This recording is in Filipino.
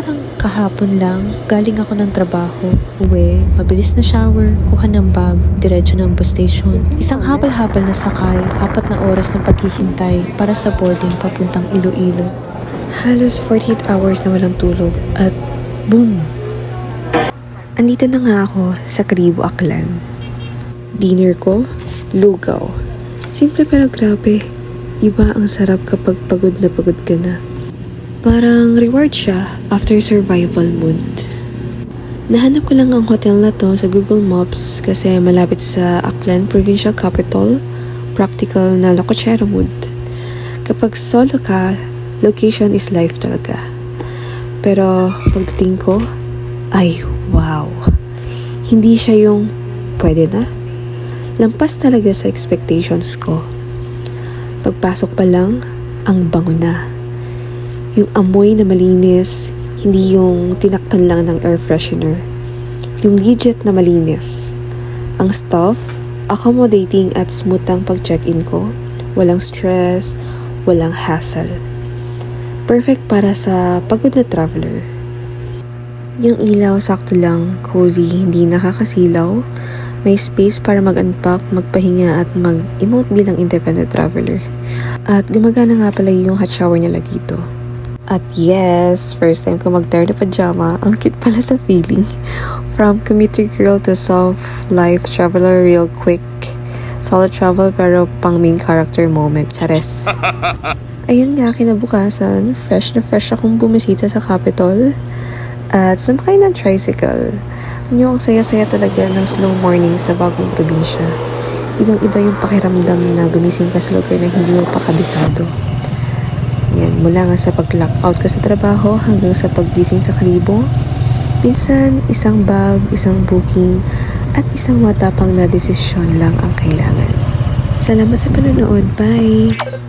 Parang kahapon lang, galing ako ng trabaho. Uwi, mabilis na shower, kuha ng bag, diretso ng bus station. Isang habal-habal na sakay, 4 na oras ng paghihintay para sa boarding papuntang Iloilo. Halos 48 hours na walang tulog at boom! Andito na nga ako sa Karibo, Aklan. Dinner ko, lugaw. Simple pero grabe. Iba ang sarap kapag pagod ka na. Parang reward siya after survival mood. Nahanap ko lang ang hotel na to sa Google Maps kasi malapit sa Aklan Provincial Capital, practical na lokochero mood. Kapag solo ka, location is life talaga. Pero pagdating ko, ay wow! Hindi siya yung pwede na. Lampas talaga sa expectations ko. Pagpasok pa lang, ang bango na. Yung amoy na malinis, hindi yung tinakpan lang ng air freshener. Yung legit na malinis. Ang staff, accommodating at smooth ang pag-check-in ko. Walang stress, walang hassle. Perfect para sa pagod na traveler. Yung ilaw sakto lang, cozy, hindi nakakasilaw. May space para mag-unpack, magpahinga at mag-emote bilang independent traveler. At gumagana nga pala yung hot shower nila dito. At yes, first time ko mag-tear na pajama. Ang cute pala sa feeling. From commuter girl to soft life traveler real quick. Solo travel pero pang main character moment. Chares. Ayun nga, kinabukasan, fresh na fresh akong bumisita sa Capitol. At sumakay ng tricycle. Ang saya-saya talaga ng slow morning sa bagong probinsya. Ibang-iba yung pakiramdam na gumising ka sa lugar na hindi mo pa kabisado. Yan, mula nga sa pag-lock out ko sa trabaho hanggang sa paggising sa Karibo. Minsan, isang bag, isang booking, at isang matapang na desisyon lang ang kailangan. Salamat sa panonood. Bye!